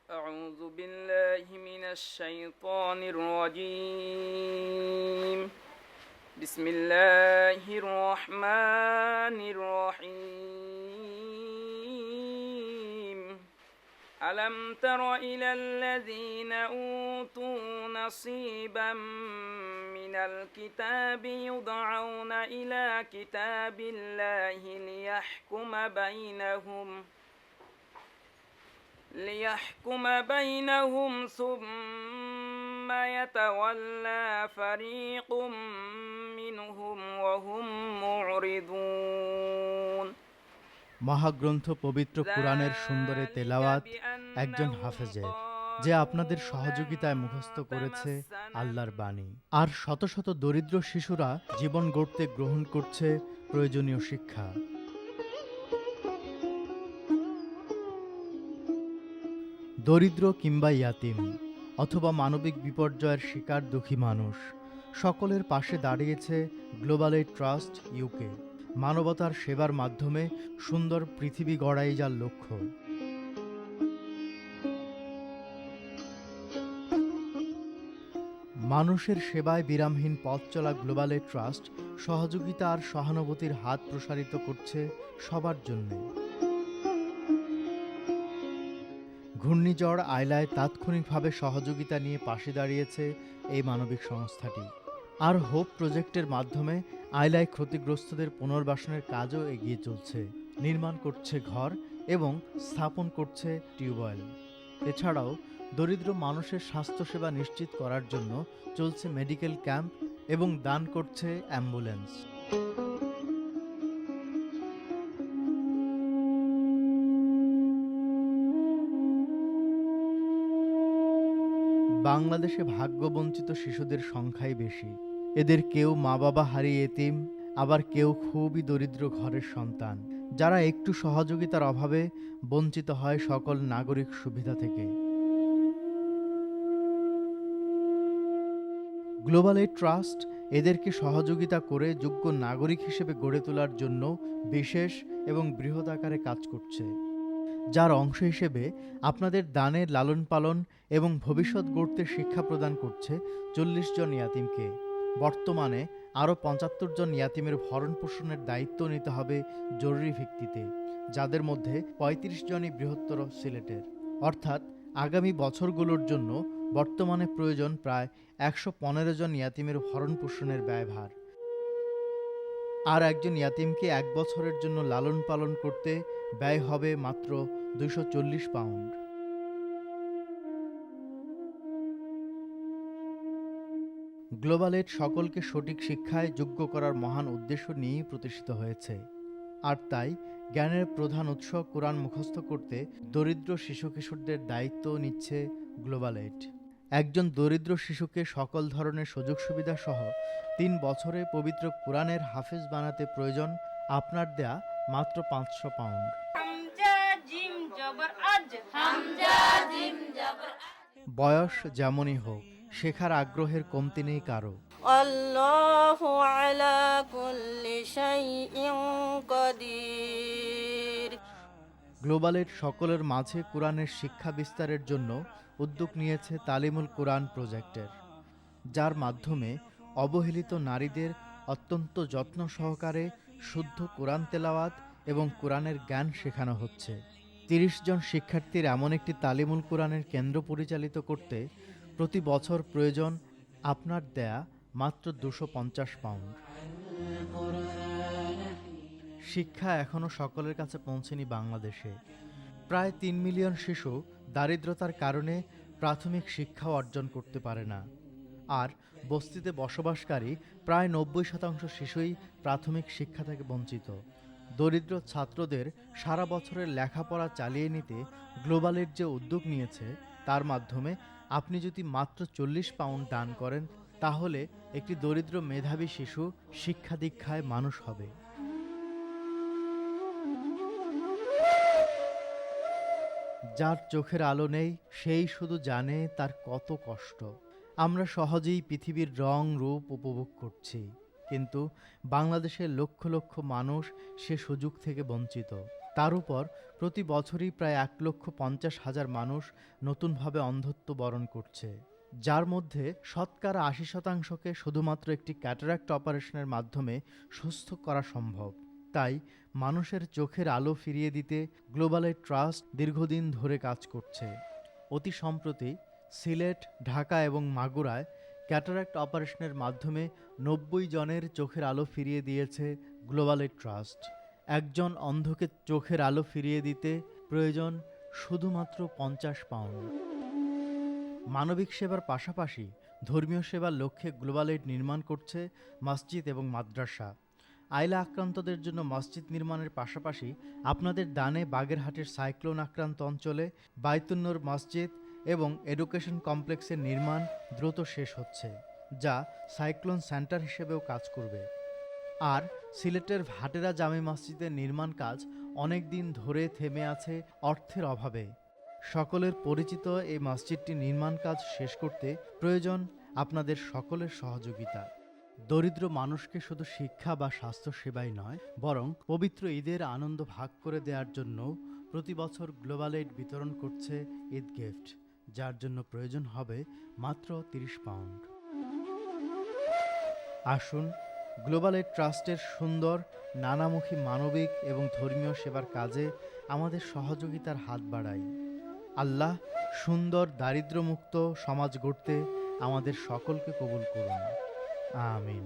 أعوذ بالله من الشيطان الرجيم بسم الله الرحمن الرحيم ألم تر إلى الذين أوتوا نصيبا من الكتاب يدعون إلى كتاب الله ليحكم بينهم ثم يتولى فريق منهم وهم معرضون মহাগ্রন্থ পবিত্র কুরআনের সুন্দরে তেলাওয়াত একজন হাফেজের, যে আপনাদের সহযোগিতায় মুখস্থ করেছে আল্লাহর বাণী। আর শত শত দরিদ্র শিশুরা জীবন গড়তে গ্রহণ করছে প্রয়োজনীয় শিক্ষা। দরিদ্র কিংবা ইয়াতিম অথবা মানবিক বিপর্যয়ের শিকার দুঃখী মানুষ সকলের পাশে দাঁড়িয়েছে গ্লোবাল এইড ট্রাস্ট ইউকে। মানবতার সেবার মাধ্যমে সুন্দর পৃথিবী গড়াই যার লক্ষ্য। মানুষের সেবায় বিরামহীন পথ চলা গ্লোবাল এইড ট্রাস্ট সহযোগিতা আর সহানুভূতির হাত প্রসারিত করছে সবার জন্য। ঘূর্ণিঝড় আয়লায় তাৎক্ষণিকভাবে সহযোগিতা নিয়ে পাশে দাঁড়িয়েছে এই মানবিক সংস্থাটি। আর হোপ প্রজেক্টের মাধ্যমে আয়লায় ক্ষতিগ্রস্তদের পুনর্বাসনের কাজও এগিয়ে চলছে। নির্মাণ করছে ঘর এবং স্থাপন করছে টিউবওয়েল। এছাড়াও দরিদ্র মানুষের স্বাস্থ্যসেবা নিশ্চিত করার জন্য চলছে মেডিকেল ক্যাম্প এবং দান করছে অ্যাম্বুলেন্স। বাংলাদেশে ভাগ্যবঞ্চিত শিশুদের সংখ্যাই বেশি। এদের কেউ মা বাবা হারিয়ে এতিম, আবার কেউ খুবই দরিদ্র ঘরের সন্তান, যারা একটু সহযোগিতার অভাবে বঞ্চিত হয় সকল নাগরিক সুবিধা থেকে। গ্লোবাল এইড ট্রাস্ট এদেরকে সহযোগিতা করে যোগ্য নাগরিক হিসেবে গড়ে তোলার জন্য বিশেষ এবং বৃহৎ আকারে কাজ করছে, যার অংশ হিসেবে আপনাদের দানের লালন পালন এবং ভবিষ্যৎ গড়তে শিক্ষা প্রদান করছে 40 জন ইয়াতিমকে। বর্তমানে আরও 75 জন ইয়াতিমের ভরণ পোষণের দায়িত্ব নিতে হবে জরুরি ভিত্তিতে, যাদের মধ্যে 35 জনই বৃহত্তর সিলেটের। অর্থাৎ আগামী বছরগুলোর জন্য বর্তমানে প্রয়োজন প্রায় 115 জন ইয়াতিমের ভরণ পোষণের ব্যয়ভার। আর একজন ইয়াতিমকে 1 বছরের জন্য লালন পালন করতে ব্যয় হবে মাত্র 240 পাউন্ড। গ্লোবাল এইড সকলকে সঠিক শিক্ষায় যোগ্য করার মহান উদ্দেশ্য নিয়েই প্রতিষ্ঠিত হয়েছে। আর তাই জ্ঞানের প্রধান উৎস কোরআন মুখস্থ করতে দরিদ্র শিশু কিশোরদের দায়িত্ব নিচ্ছে গ্লোবাল এইড। একজন দরিদ্র শিশুকে সকল ধরনের সুযোগ সুবিধা সহ 3 বছরে পবিত্র কোরআনের হাফেজ বানাতে প্রয়োজন আপনার দেয়া মাত্র 500 পাউন্ড। বয়স যেমনই হোক, শেখার আগ্রহের কমতি নেই কারো। আল্লাহু আলা কুল্লি শাইইন কাদির। গ্লোবাল এইড সকলের মাঝে কোরআনের শিক্ষা বিস্তারের জন্য উদ্যোগ নিয়েছে তালিমুল কোরআন প্রজেক্টের, যার মাধ্যমে অবহেলিত নারীদের অত্যন্ত যত্ন সহকারে শুদ্ধ কোরআন তেলাওয়াত এবং কোরআনের জ্ঞান শেখানো হচ্ছে। 30 জন শিক্ষার্থীর এমন একটি তালিমুল কোরআনের কেন্দ্র পরিচালিত করতে প্রতি বছর প্রয়োজন আপনার দেয়া মাত্র 250 পাউন্ড। শিক্ষা এখনও সকলের কাছে পৌঁছেনি বাংলাদেশে। প্রায় 3 মিলিয়ন শিশু দারিদ্রতার কারণে প্রাথমিক শিক্ষা অর্জন করতে পারে না। আর বস্তিতে বসবাসকারী প্রায় 90% শিশুই প্রাথমিক শিক্ষা থেকে বঞ্চিত। দরিদ্র ছাত্রদের সারা বছরের লেখাপড়া চালিয়ে নিতে গ্লোবাল এইড যে উদ্যোগ নিয়েছে, তার মাধ্যমে আপনি যদি মাত্র 40 পাউন্ড দান করেন, তাহলে একটি দরিদ্র মেধাবী শিশু শিক্ষা দীক্ষায় মানুষ হবে। যার চোখের আলো নেই, সেই শুধু জানে তার কত কষ্ট। আমরা সহজেই পৃথিবীর রং রূপ উপভোগ করছি, কিন্তু বাংলাদেশের লক্ষ লক্ষ মানুষ সে সুযোগ থেকে বঞ্চিত। তার উপর প্রতি বছরই প্রায় 1,50,000 মানুষ নতুনভাবে অন্ধত্ব বরণ করছে, যার মধ্যে শতকরা 80%কে শুধুমাত্র একটি ক্যাটারাক্ট অপারেশনের মাধ্যমে সুস্থ করা সম্ভব। তাই মানুষের চোখের আলো ফিরিয়ে দিতে গ্লোবাল এইড ট্রাস্ট দীর্ঘদিন ধরে কাজ করছে। অতি সম্প্রতি সিলেট, ঢাকা এবং মাগুরায় ক্যাটারাক্ট অপারেশনের মাধ্যমে 90 জনের চোখের আলো ফিরিয়ে দিয়েছে গ্লোবাল এইড ট্রাস্ট। একজন অন্ধকে চোখের আলো ফিরিয়ে দিতে প্রয়োজন শুধুমাত্র 50 পাউন্ড। মানবিক সেবার পাশাপাশি ধর্মীয় সেবার লক্ষ্যে গ্লোবাল এইড নির্মাণ করছে মসজিদ এবং মাদ্রাসা। আইলা আক্রান্তদের জন্য মসজিদ নির্মাণের পাশাপাশি আপনাদের দানে বাগেরহাটের সাইক্লোন আক্রান্ত অঞ্চলে বাইতুন্নুর মসজিদ এবং এডুকেশন কমপ্লেক্সের নির্মাণ দ্রুত শেষ হচ্ছে, যা সাইক্লোন সেন্টার হিসেবেও কাজ করবে। আর সিলেটের ভাটেরা জামে মসজিদের নির্মাণ কাজ অনেক দিন ধরে থেমে আছে অর্থের অভাবে। সকলের পরিচিত এই মসজিদটি নির্মাণ কাজ শেষ করতে প্রয়োজন আপনাদের সকলের সহযোগিতা। দরিদ্র মানুষকে শুধু শিক্ষা বা স্বাস্থ্য সেবাই নয়, বরং পবিত্র ঈদের আনন্দ ভাগ করে দেওয়ার জন্য প্রতি বছর গ্লোবাল এইড বিতরণ করছে ঈদ গিফট, যার জন্য প্রয়োজন হবে মাত্র 30 পাউন্ড। আসুন গ্লোবাল এইড ট্রাস্টের সুন্দর, নানামুখী মানবিক এবং ধর্মীয় সেবার কাজে আমাদের সহযোগিতার হাত বাড়াই। আল্লাহ সুন্দর, দারিদ্র্যমুক্ত সমাজ গড়তে আমাদের সকলকে কবুল করুন। আমিন।